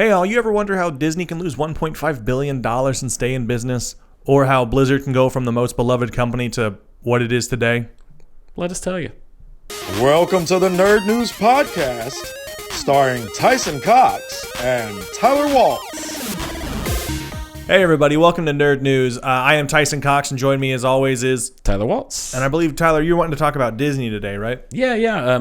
Hey all, you ever wonder how Disney can lose $1.5 billion and stay in business? Or how Blizzard can go from the most beloved company to what it is today? Let us tell you. Welcome to the Nerd News Podcast, starring Tyson Cox and Tyler Waltz. Hey everybody, welcome to Nerd News. I am Tyson Cox, and join me as always is... Tyler Waltz. And I believe, Tyler, you're wanting to talk about Disney today, right? Yeah.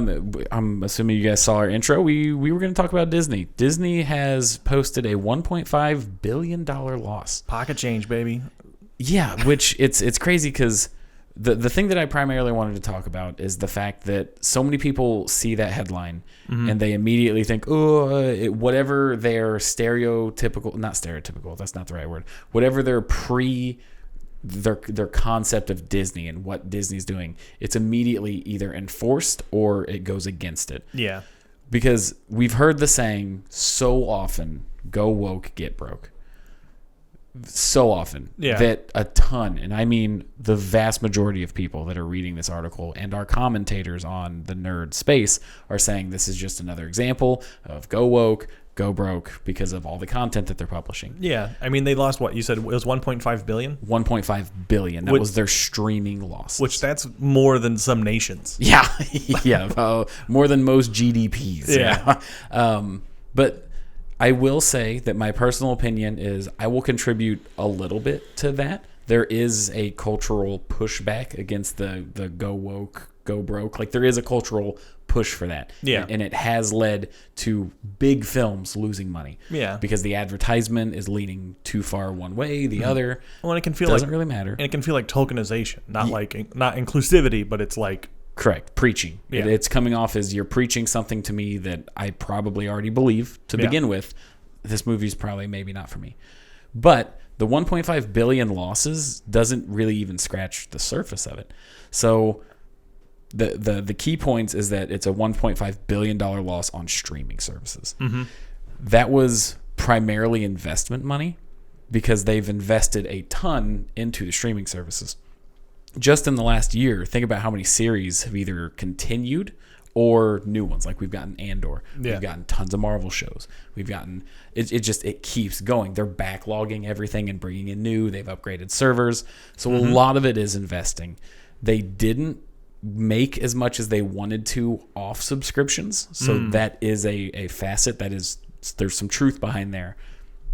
I'm assuming you guys saw our intro. We were going to talk about Disney. Disney has posted a $1.5 billion loss. Pocket change, baby. Yeah, which it's crazy because the thing that I primarily wanted to talk about is the fact that so many people see that headline and they immediately think, whatever their not stereotypical, that's not the right word, whatever their concept of Disney and what Disney's doing, it's immediately either enforced or it goes against it. Yeah. Because we've heard the saying so often, go woke, get broke. So often that a ton, and I mean the vast majority of people that are reading this article and our commentators on the nerd space are saying this is just another example of go woke, go broke because of all the content that they're publishing. Yeah. I mean, they lost what? You said it was $1.5 billion? $1.5 billion. That was their streaming loss. Which that's more than some nations. Yeah. More than most GDPs. Yeah. But I will say that my personal opinion is I will contribute a little bit to that. There is a cultural pushback against the go woke, go broke. Like there is a cultural push for that. Yeah. And it has led to big films losing money. Yeah. Because the advertisement is leaning too far one way, the other. Well, and it can feel doesn't really matter. And it can feel like tokenization, not inclusivity, but it's like... Correct. Preaching. Yeah. It's coming off as you're preaching something to me that I probably already believe to begin with. This movie's probably maybe not for me. But the 1.5 billion losses doesn't really even scratch the surface of it. So the key points is that it's a $1.5 billion loss on streaming services. Mm-hmm. That was primarily investment money because they've invested a ton into the streaming services. Just in the last year, think about how many series have either continued or new ones. Like we've gotten Andor. Yeah. We've gotten tons of Marvel shows. We've gotten... It keeps going. They're backlogging everything and bringing in new. They've upgraded servers. So a lot of it is investing. They didn't make as much as they wanted to off subscriptions. So that is a facet that is... There's some truth behind there.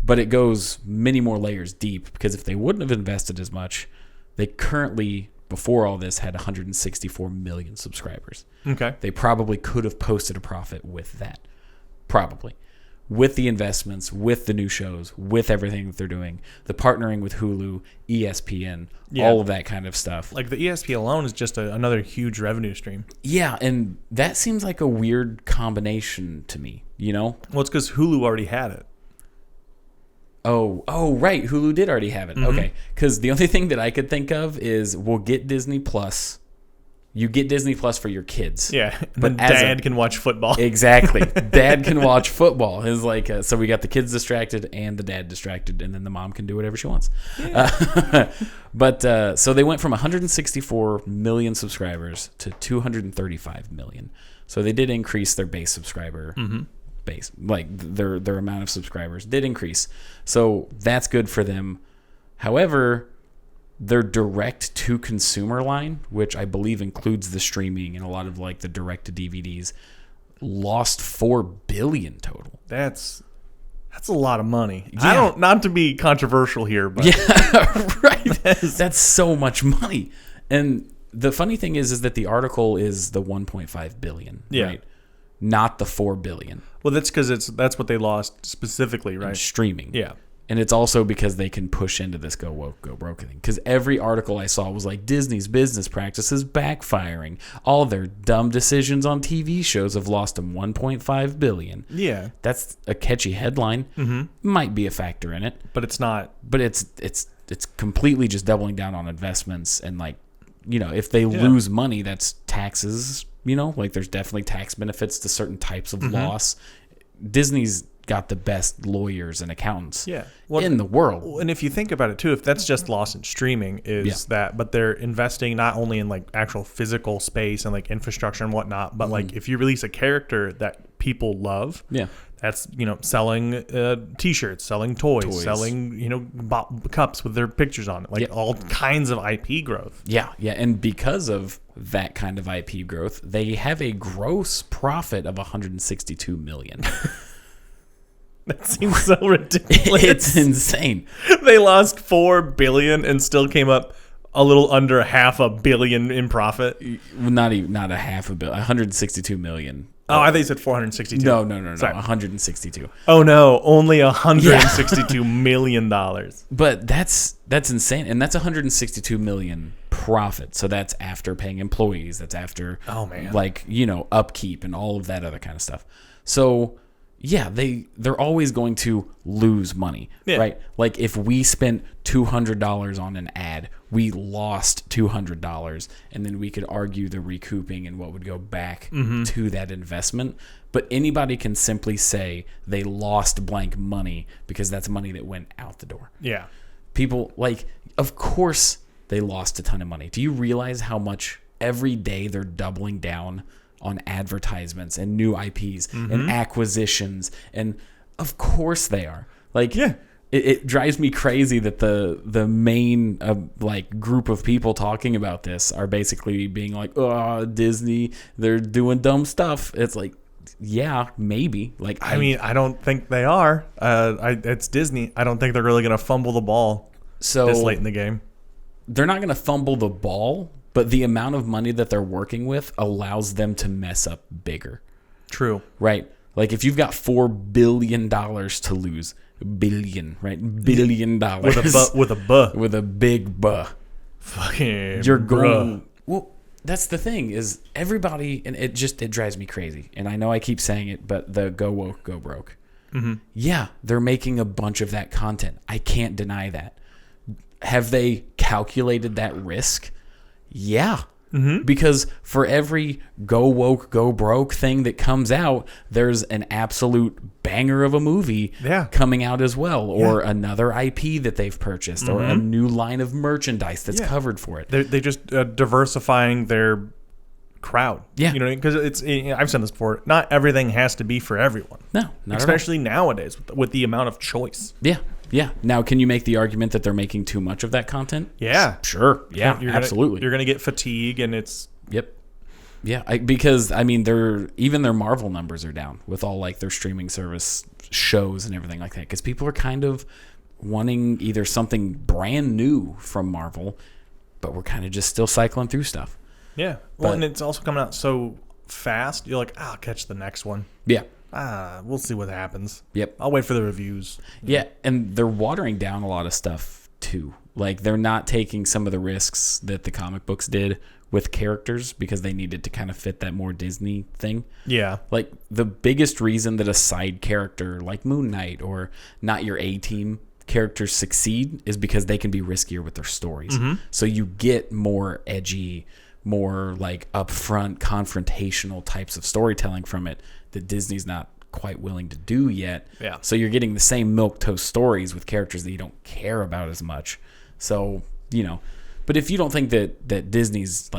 But it goes many more layers deep because if they wouldn't have invested as much... They currently, before all this, had 164 million subscribers. Okay. They probably could have posted a profit with that. Probably. With the investments, with the new shows, with everything that they're doing, the partnering with Hulu, ESPN, all of that kind of stuff. Like the ESPN alone is just another huge revenue stream. Yeah, and that seems like a weird combination to me, you know? Well, it's because Hulu already had it. Oh, right. Hulu did already have it. Okay. Because the only thing that I could think of is we'll get Disney Plus. You get Disney Plus for your kids. Yeah. But then Dad can watch football. Exactly. Dad can watch football. It's like, so we got the kids distracted and the dad distracted, and then the mom can do whatever she wants. Yeah. So they went from 164 million subscribers to 235 million. So they did increase their base subscriber base, like their amount of subscribers did increase, so that's good for them. However, their direct to consumer line, which I believe includes the streaming and a lot of like the direct to DVDs, lost $4 billion total. That's a lot of money. Yeah. I don't, not to be controversial here, but Right. That's so much money. And the funny thing is that the article is the 1.5 billion, right? Not the 4 billion. Well, that's because that's what they lost specifically, right? Streaming. Yeah. And it's also because they can push into this go woke, go broke thing. Because every article I saw was like Disney's business practices backfiring. All their dumb decisions on TV shows have lost them $1.5 billion. Yeah. That's a catchy headline. Might be a factor in it. But it's not. But it's completely just doubling down on investments. And like, you know, if they lose money, that's taxes. You know, like there's definitely tax benefits to certain types of loss. Disney's got the best lawyers and accountants Yeah. Well, in the world. And if you think about it too, if that's just lost in streaming, is that, but they're investing not only in like actual physical space and like infrastructure and whatnot, but like if you release a character that people love, Yeah. that's, selling T-shirts, selling toys, selling, cups with their pictures on it, like all kinds of IP growth. Yeah, yeah, and because of that kind of IP growth, they have a gross profit of $162 million. That seems so ridiculous. It's insane. They lost $4 billion and still came up a little under $500 million in profit. Not a half a billion, 162 million. Oh, I think you said 462. No, Sorry. 162. Oh no, only $162 million. But that's insane, and that's 162 million profit. So that's after paying employees. That's after upkeep and all of that other kind of stuff. So yeah, they're always going to lose money, right? Like if we spent $200 on an ad, we lost $200, and then we could argue the recouping and what would go back to that investment. But anybody can simply say they lost blank money because that's money that went out the door. Yeah. People, of course they lost a ton of money. Do you realize how much every day they're doubling down on advertisements and new IPs and acquisitions? And of course they are. It drives me crazy that the main group of people talking about this are basically being like, oh, Disney, they're doing dumb stuff. It's like, yeah, maybe. I don't think they are. It's Disney. I don't think they're really going to fumble the ball this late in the game. They're not going to fumble the ball, but the amount of money that they're working with allows them to mess up bigger. True. Right? Like if you've got $4 billion to lose, billion, right? $1 billion. With a big buh. Fucking you're going. Well, that's the thing is everybody, and it drives me crazy. And I know I keep saying it, but the go woke, go broke. Yeah, they're making a bunch of that content. I can't deny that. Have they calculated that risk? Yeah. Because for every go woke, go broke thing that comes out, there's an absolute banger of a movie coming out as well, or another IP that they've purchased, or a new line of merchandise that's covered for it. They just diversifying their crowd. Yeah. Because I've said this before, not everything has to be for everyone. No, not especially nowadays with the amount of choice. Yeah. Yeah. Now, can you make the argument that they're making too much of that content? Yeah. Sure. Yeah, absolutely. You're going to get fatigue, and it's... Yep. Yeah, because, even their Marvel numbers are down with all, their streaming service shows and everything like that. Because people are kind of wanting either something brand new from Marvel, but we're kind of just still cycling through stuff. Yeah. Well, and it's also coming out so fast. You're like, I'll catch the next one. Yeah. We'll see what happens. Yep. I'll wait for the reviews. Yeah, and they're watering down a lot of stuff too. They're not taking some of the risks that the comic books did with characters because they needed to kind of fit that more Disney thing. Yeah. The biggest reason that a side character like Moon Knight or not your A-team characters succeed is because they can be riskier with their stories. So you get more edgy, more upfront confrontational types of storytelling from it that Disney's not quite willing to do yet. Yeah. So you're getting the same milquetoast stories with characters that you don't care about as much. So, but if you don't think that Disney's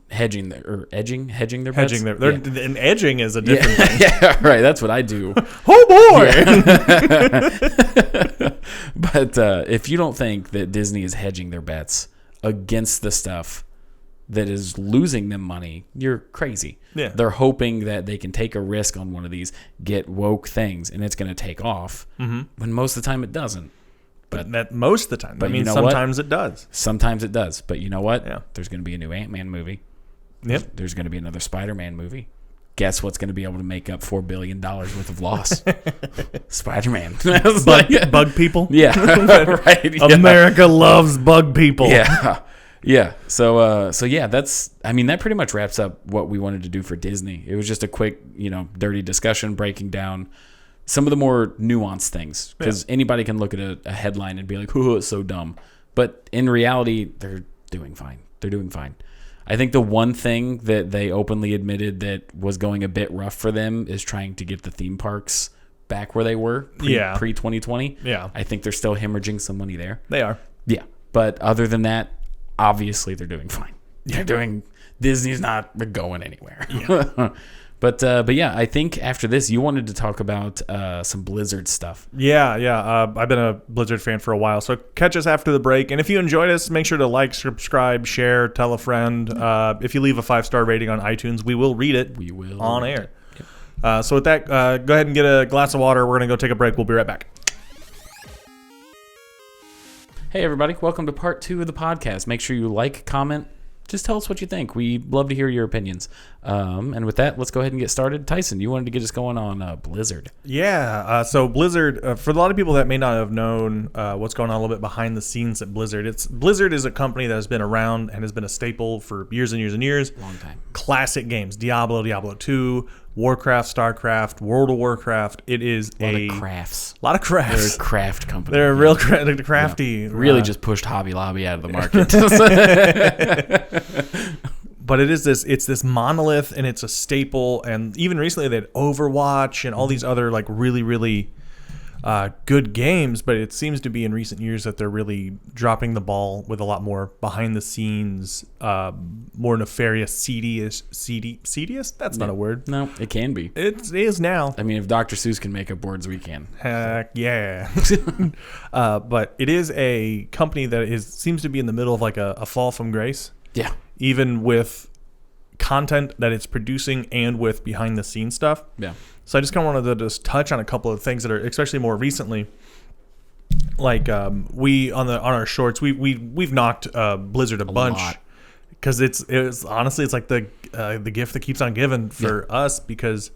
hedging their bets. And edging is a different thing. Yeah, right. That's what I do. Oh boy. But if you don't think that Disney is hedging their bets against the stuff that is losing them money, you're crazy. Yeah. They're hoping that they can take a risk on one of these, get woke things, and it's going to take off. When most of the time it doesn't. But that most of the time. But sometimes it does. Sometimes it does. But you know what? Yeah. There's going to be a new Ant-Man movie. Yep. There's going to be another Spider-Man movie. Guess what's going to be able to make up $4 billion worth of loss? Spider-Man. Bug people? Yeah. Right. Yeah. America loves bug people. Yeah. Yeah. So that pretty much wraps up what we wanted to do for Disney. It was just a quick, dirty discussion breaking down some of the more nuanced things, because anybody can look at a headline and be like, "Oh, it's so dumb," but in reality, they're doing fine. They're doing fine. I think the one thing that they openly admitted that was going a bit rough for them is trying to get the theme parks back where they were pre 2020. Yeah. I think they're still hemorrhaging some money there. They are. Yeah. But other than that, obviously they're doing fine. Disney's not going anywhere. Yeah. But yeah, I think after this, you wanted to talk about some Blizzard stuff. Yeah. I've been a Blizzard fan for a while, so catch us after the break. And if you enjoyed us, make sure to like, subscribe, share, tell a friend. If you leave a 5-star rating on iTunes, we will read it. We will on air. Yep. So with that, go ahead and get a glass of water. We're gonna go take a break. We'll be right back. Hey everybody, welcome to part 2 of the podcast. Make sure you like, comment. Just tell us what you think. We love to hear your opinions. And with that, let's go ahead and get started. Tyson, you wanted to get us going on Blizzard. Yeah. So Blizzard, for a lot of people that may not have known what's going on a little bit behind the scenes at Blizzard, Blizzard is a company that has been around and has been a staple for years and years and years. Long time. Classic games. Diablo, Diablo 2, Warcraft, StarCraft, World of Warcraft. It is a lot of crafts. A lot of crafts. They're a craft company. They're real crafty. Yeah. Really just pushed Hobby Lobby out of the market. But it's this monolith, and it's a staple. And even recently, they had Overwatch and all these other like really, really good games. But it seems to be in recent years that they're really dropping the ball with a lot more behind the scenes, more nefarious, seedious. That's not a word. No, it can be. It is now. I mean, if Dr. Seuss can make up words, we can. Heck yeah. But it is a company that seems to be in the middle of like a fall from grace. Yeah. Even with content that it's producing and with behind the scenes stuff. Yeah. So I just kind of wanted to just touch on a couple of things that are, especially more recently, like we on our shorts, we've knocked Blizzard a bunch because it's honestly it's like the gift that keeps on giving for us, because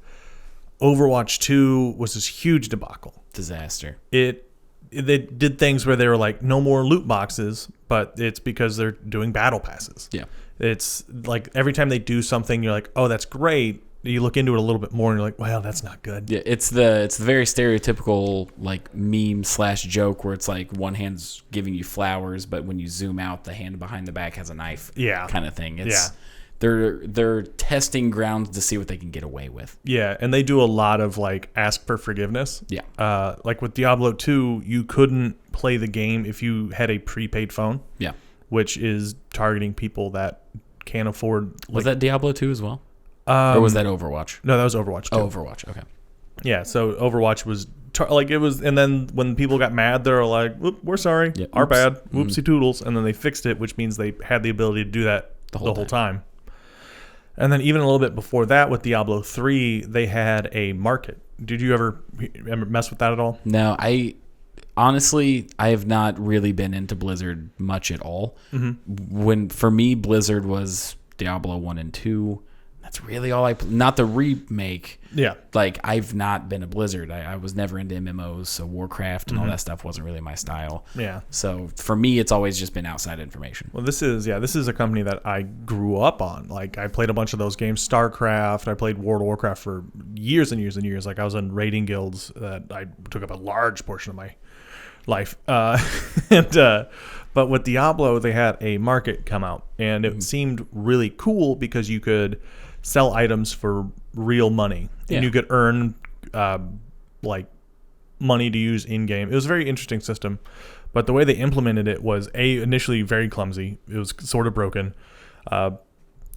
Overwatch 2 was this huge debacle. Disaster. They did things where they were like, no more loot boxes, but it's because they're doing battle passes. Yeah. It's like every time they do something, you're like, oh, that's great. You look into it a little bit more and you're like, well, that's not good. Yeah, it's the very stereotypical like meme / joke where it's like one hand's giving you flowers, but when you zoom out, the hand behind the back has a knife. Yeah. Kind of thing. They're testing grounds to see what they can get away with. Yeah, and they do a lot of like ask for forgiveness. Yeah. Like with Diablo 2, you couldn't play the game if you had a prepaid phone. Yeah. Which is targeting people that can't afford. Was that Diablo 2 as well? Or was that Overwatch? No, that was Overwatch 2. Oh, Overwatch. Okay. Yeah, so Overwatch was it was, and then when people got mad, they're like, "We're sorry, yeah, our bad, whoopsie toodles," and then they fixed it, which means they had the ability to do that the whole time. And then even a little bit before that, with Diablo 3, they had a market. Did you ever mess with that at all? No, honestly, I have not really been into Blizzard much at all. Mm-hmm. For me, Blizzard was Diablo 1 and 2. That's really all not the remake. Yeah. Like, I've not been a Blizzard. I was never into MMOs, so Warcraft and all that stuff wasn't really my style. Yeah. So for me, it's always just been outside information. Well, this is a company that I grew up on. Like, I played a bunch of those games, StarCraft. I played World of Warcraft for years and years and years. Like, I was in raiding guilds that I took up a large portion of my life. But with Diablo, they had a market come out, and it seemed really cool because you could sell items for real money, and you could earn like money to use in game. It was a very interesting system, but the way they implemented it was initially very clumsy. It was sort of broken, and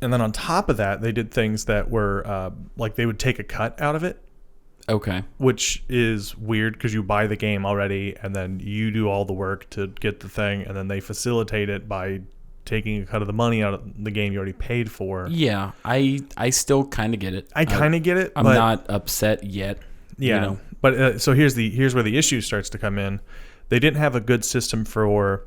then on top of that, they did things that were like they would take a cut out of it. Okay. Which is weird because you buy the game already and then you do all the work to get the thing, and then they facilitate it by taking a cut of the money out of the game you already paid for. Yeah, I still kind of get it. I kind of get it. I'm not upset yet. Yeah. You know? But so here's where the issue starts to come in. They didn't have a good system for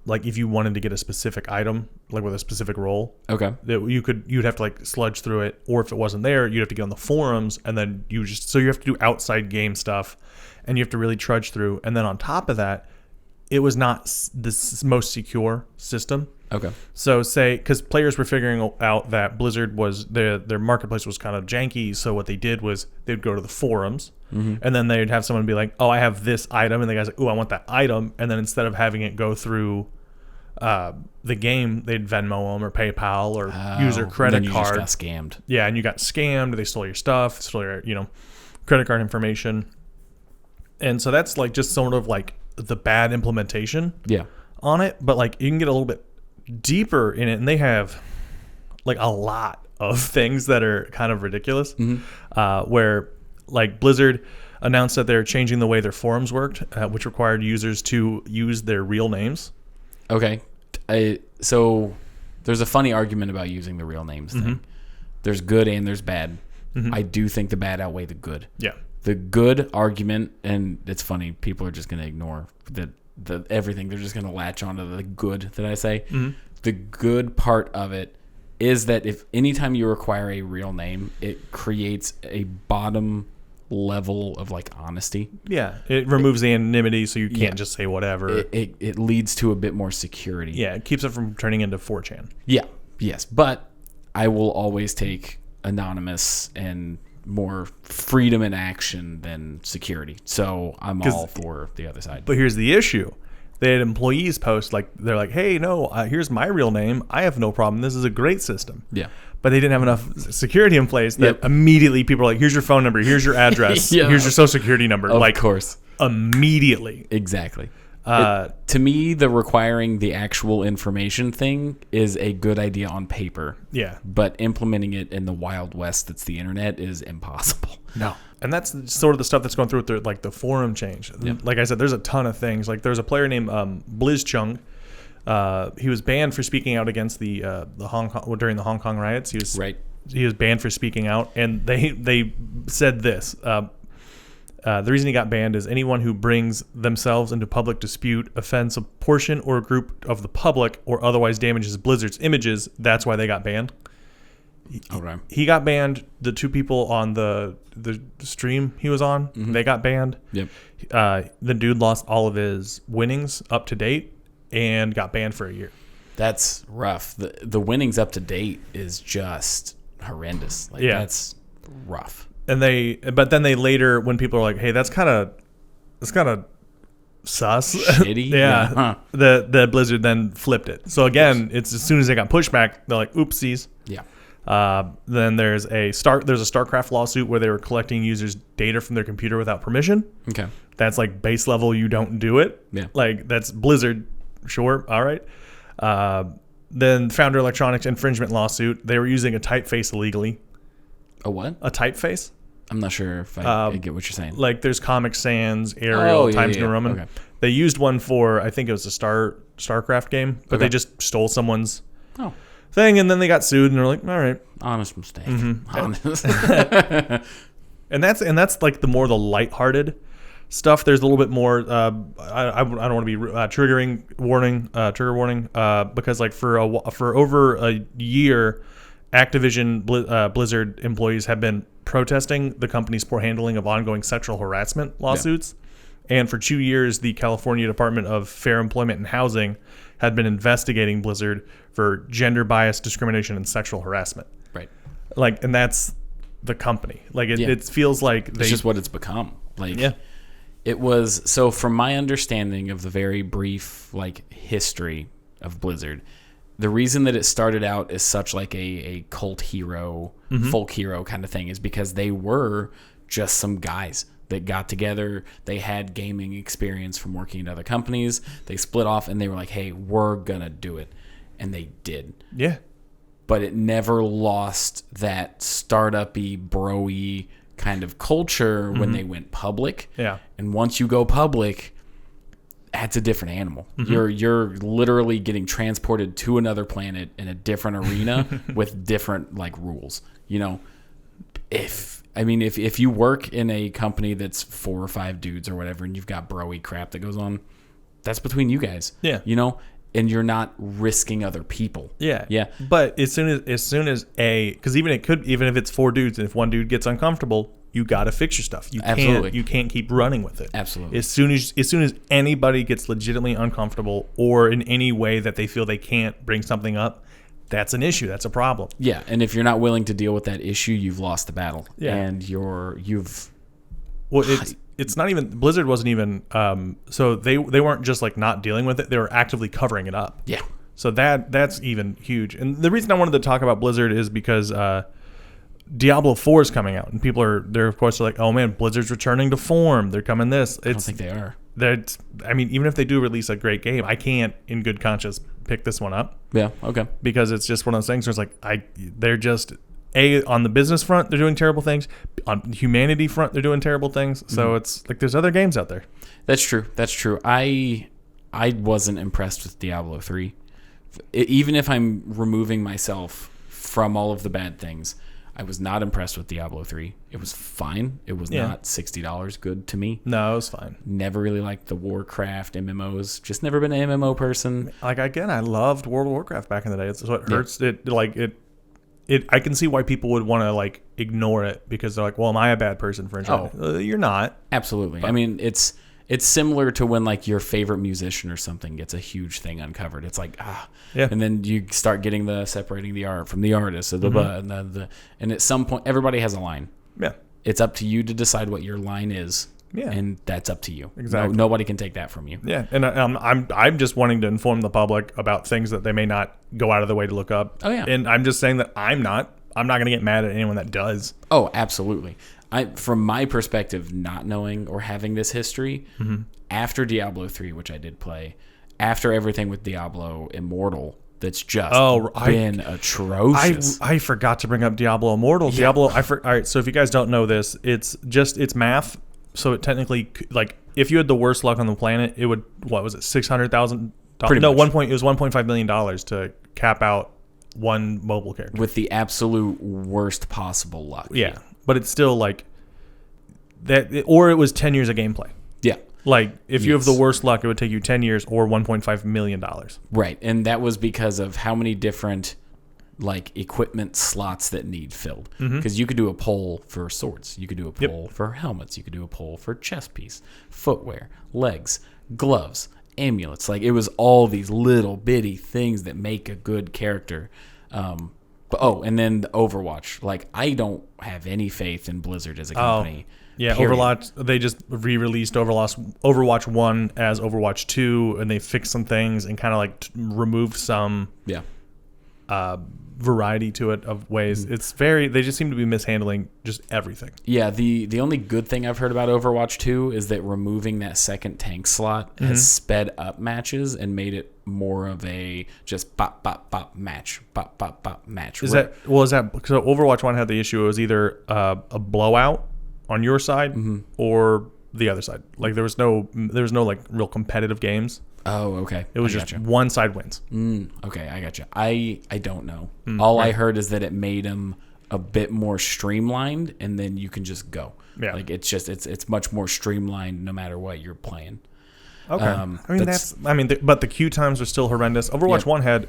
like if you wanted to get a specific item, like with a specific role, okay, that you'd have to like sludge through it, or if it wasn't there, you'd have to get on the forums, and then you have to do outside game stuff, and you have to really trudge through. And then on top of that, it was not the most secure system. Okay. So because players were figuring out that Blizzard was their marketplace was kind of janky, so what they did was they'd go to the forums, and then they'd have someone be like, "Oh, I have this item," and the guy's like, "Oh, I want that item," and then instead of having it go through the game, they'd Venmo them or PayPal or use their credit card. Just got scammed. Yeah, and you got scammed. They stole your stuff, stole your credit card information. And so that's like just sort of like the bad implementation on it. But like you can get a little bit deeper in it, and they have like a lot of things that are kind of ridiculous. Where like Blizzard announced that they're changing the way their forums worked, which required users to use their real names. Okay. So there's a funny argument about using the real names thing. There's good and there's bad. I do think the bad outweigh the good. Yeah. The good argument, and it's funny, people are just going to ignore the everything. They're just going to latch onto the good that I say. The good part of it is that if anytime you require a real name, it creates a bottom level of like honesty. Yeah, it removes the anonymity, so you can't just say whatever. It leads to a bit more security. Yeah, it keeps it from turning into 4chan. Yeah, yes, but I will always take anonymous and more freedom in action than security. So I'm all for the other side. But here's the issue. They had employees post, like, they're like, hey, no, here's my real name. I have no problem. This is a great system. Yeah. But they didn't have enough security in place that immediately people are like, here's your phone number, here's your address, here's your social security number. Of course. Immediately. Exactly. To me, the requiring the actual information thing is a good idea on paper. Yeah. But implementing it in the Wild West that's the internet is impossible. No. And that's sort of the stuff that's going through with the forum change. Yep. Like I said, there's a ton of things. Like there's a player named Blizzchung. He was banned for speaking out against the Hong Kong during the Hong Kong riots. He was banned for speaking out, and they said this. The reason he got banned is anyone who brings themselves into public dispute, offends a portion or a group of the public, or otherwise damages Blizzard's images. That's why they got banned. Okay. He got banned. The two people on the stream he was on, they got banned. Yep. The dude lost all of his winnings up to date and got banned for a year. That's rough. The winnings up to date is just horrendous. Like that's rough. But then they later, when people are like, hey, that's kind of sus. Shitty. Yeah. Huh. The Blizzard then flipped it. So again, it's as soon as they got pushback, they're like, oopsies. Yeah. Then there's a StarCraft lawsuit where they were collecting users' data from their computer without permission. Okay. That's like base level. You don't do it. Yeah. Like that's Blizzard. Sure. All right. Then Founder Electronics infringement lawsuit. They were using a typeface illegally. A what? A typeface. I'm not sure if I get what you're saying. Like there's Comic Sans, Arial, Times New Roman. Okay. They used one for, I think it was a StarCraft game, but they just stole someone's thing, and then they got sued, and they're like, all right. Honest mistake. Honest. And that's like the lighthearted stuff. There's a little bit more. I don't want to be trigger warning, because like for over a year, Activision Blizzard employees have been protesting the company's poor handling of ongoing sexual harassment lawsuits. Yeah. And for 2 years, the California Department of Fair Employment and Housing had been investigating Blizzard for gender bias, discrimination, and sexual harassment. Right. Like, and that's the company. Like, it feels like it's just what it's become. Like, it was, so from my understanding of the very brief, like, history of Blizzard, the reason that it started out as such like a cult hero, folk hero kind of thing is because they were just some guys that got together. They had gaming experience from working at other companies. They split off and they were like, hey, we're going to do it. And they did. Yeah. But it never lost that startup-y, bro-y kind of culture when they went public. Yeah. And once you go public, that's a different animal. You're literally getting transported to another planet in a different arena with different like rules. You know, if you work in a company that's 4 or 5 dudes or whatever, and you've got bro-y crap that goes on, that's between you guys. Yeah. You know, and you're not risking other people. Yeah. Yeah. But as soon as because even if it's 4 dudes, and if one dude gets uncomfortable, you got to fix your stuff. You can't keep running with it. Absolutely. As soon as anybody gets legitimately uncomfortable or in any way that they feel they can't bring something up, that's an issue. That's a problem. Yeah, and if you're not willing to deal with that issue, you've lost the battle. Yeah. And it's not even, Blizzard wasn't even so they weren't just like not dealing with it, they were actively covering it up. Yeah. So that's even huge. And the reason I wanted to talk about Blizzard is because Diablo 4 is coming out, and they're of course like, oh man, Blizzard's returning to form. They're coming this. I don't think they are. I mean, even if they do release a great game, I can't, in good conscience, pick this one up. Yeah. Okay. Because it's just one of those things where it's like, they're just on the business front, they're doing terrible things. On the humanity front, they're doing terrible things. So it's like there's other games out there. That's true. That's true. I wasn't impressed with Diablo 3. Even if I'm removing myself from all of the bad things, I was not impressed with Diablo 3. It was fine. It was not $60 good to me. No, it was fine. Never really liked the Warcraft MMOs. Just never been an MMO person. Like, again, I loved World of Warcraft back in the day. It's what hurts. I can see why people would want to like ignore it because they're like, well, am I a bad person for enjoying it? You're not. Absolutely. But, I mean, it's similar to when like your favorite musician or something gets a huge thing uncovered. It's like, and then you start getting separating the art from the artist, or and at some point everybody has a line. Yeah. It's up to you to decide what your line is. Yeah. And that's up to you. Exactly. Nobody can take that from you. Yeah. And I'm just wanting to inform the public about things that they may not go out of their way to look up. Oh yeah. And I'm just saying that I'm not going to get mad at anyone that does. Oh, absolutely. From my perspective, not knowing or having this history, after Diablo 3, which I did play, after everything with Diablo Immortal, that's just been atrocious. I forgot to bring up Diablo Immortal. Yeah. All right, so if you guys don't know this, it's math. So it technically, like, if you had the worst luck on the planet, it would, what was it, $600,000? No, it was $1.5 million to cap out one mobile character. With the absolute worst possible luck. Yeah. But it's still like that, or it was 10 years of gameplay. Yeah. Like if you have the worst luck, it would take you 10 years or $1.5 million. Right. And that was because of how many different like equipment slots that need filled. Because you could do a poll for swords. You could do a poll for helmets. You could do a poll for chest piece, footwear, legs, gloves, amulets. Like it was all these little bitty things that make a good character. And then the Overwatch. Like, I don't have any faith in Blizzard as a company. Yeah, period. Overwatch, they just re-released Overwatch 1 as Overwatch 2, and they fixed some things and kind of like removed some variety to it of ways. They just seem to be mishandling just everything. Yeah, the only good thing I've heard about Overwatch 2 is that removing that second tank slot has sped up matches and made it more of a just bop bop bop match. Is that so Overwatch 1 had the issue it was either a blowout on your side or the other side. Like there was no like real competitive games. Oh, okay. It was just one side wins. Okay, I gotcha. I don't know. All I heard is that it made them a bit more streamlined, and then you can just go. Yeah. Like it's much more streamlined no matter what you're playing. Okay. But the queue times are still horrendous. Overwatch 1 had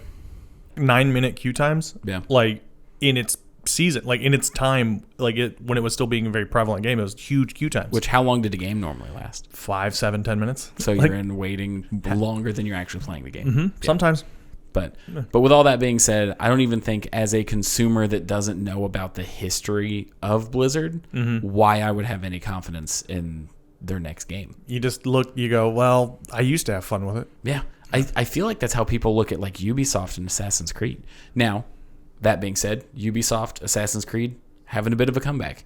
9-minute queue times. Yeah. Like in its season, like in its time, like when it was still being a very prevalent game, it was huge queue times. Which, how long did a game normally last? 5, 7, 10 minutes. So you're in waiting longer than you're actually playing the game. Yeah. Sometimes. But with all that being said, I don't even think as a consumer that doesn't know about the history of Blizzard, why I would have any confidence in their next game. You just you go, well, I used to have fun with it. Yeah. I feel like that's how people look at like Ubisoft and Assassin's Creed. Now, that being said, Ubisoft, Assassin's Creed, having a bit of a comeback.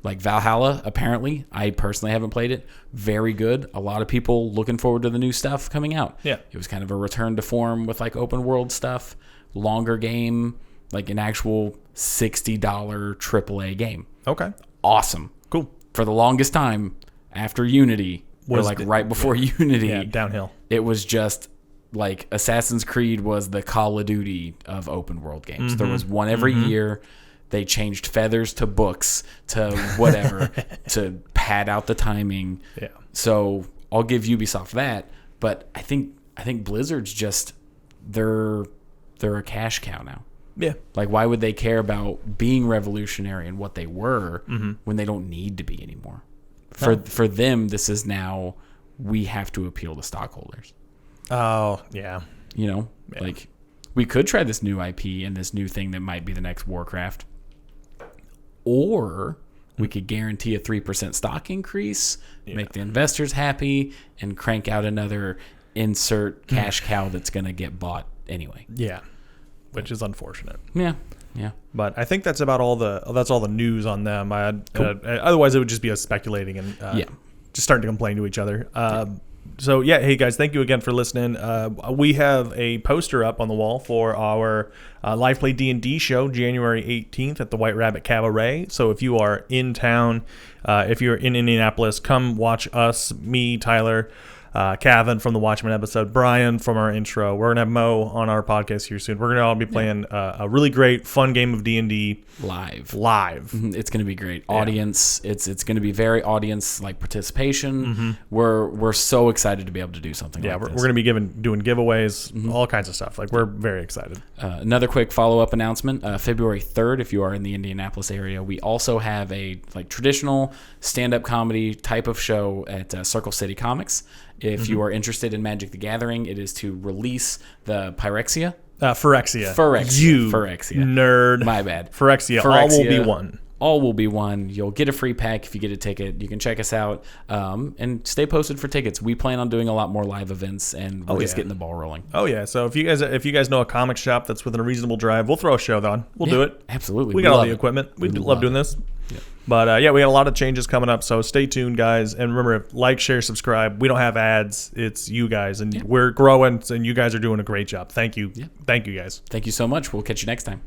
Like Valhalla, apparently, I personally haven't played it. Very good. A lot of people looking forward to the new stuff coming out. Yeah. It was kind of a return to form with like open world stuff, longer game, like an actual $60 AAA game. Okay. Awesome. Cool. For the longest time after Unity, or like right before Unity, downhill. It was just like Assassin's Creed was the Call of Duty of open world games. There was one every year. They changed feathers to books to whatever to pad out the timing. Yeah. So I'll give Ubisoft that, but I think Blizzard's just they're a cash cow now. Yeah. Like, why would they care about being revolutionary and what they were when they don't need to be anymore? For them, this is now we have to appeal to stockholders. Oh, yeah. You know, like we could try this new IP and this new thing that might be the next Warcraft. Or we could guarantee a 3% stock increase, make the investors happy, and crank out another insert cash cow that's going to get bought anyway. Yeah, which is unfortunate. Yeah. Yeah. But I think that's about all the news on them. Otherwise, it would just be us speculating and just starting to complain to each other. So yeah, hey guys, thank you again for listening. We have a poster up on the wall for our Live Play D&D show, January 18th at the White Rabbit Cabaret. So if you are in town, if you're in Indianapolis, come watch us, me, Tyler, Kevin from the Watchmen episode, Brian from our intro. We're gonna have Mo on our podcast here soon. We're gonna all be playing a really great, fun game of D&D live. It's gonna be great. Audience. It's gonna be very audience like participation. We're so excited to be able to do something. Yeah, like we're this. gonna be doing giveaways, all kinds of stuff. Like we're very excited. Another quick follow-up announcement: February 3rd, if you are in the Indianapolis area, we also have a traditional stand-up comedy type of show at Circle City Comics. If you are interested in Magic the Gathering, it is to release the Phyrexia. Phyrexia. Phyrexia. Nerd. My bad. Phyrexia. All will be one. All will be one. You'll get a free pack if you get a ticket. You can check us out and stay posted for tickets. We plan on doing a lot more live events, and we're just getting the ball rolling. Oh yeah. So if you guys know a comic shop that's within a reasonable drive, we'll throw a show on. We'll do it. Absolutely. We got all the equipment. We love doing this. Yeah. But we got a lot of changes coming up, so stay tuned, guys. And remember, like, share, subscribe. We don't have ads. It's you guys, and we're growing, and you guys are doing a great job. Thank you. Yeah. Thank you, guys. Thank you so much. We'll catch you next time.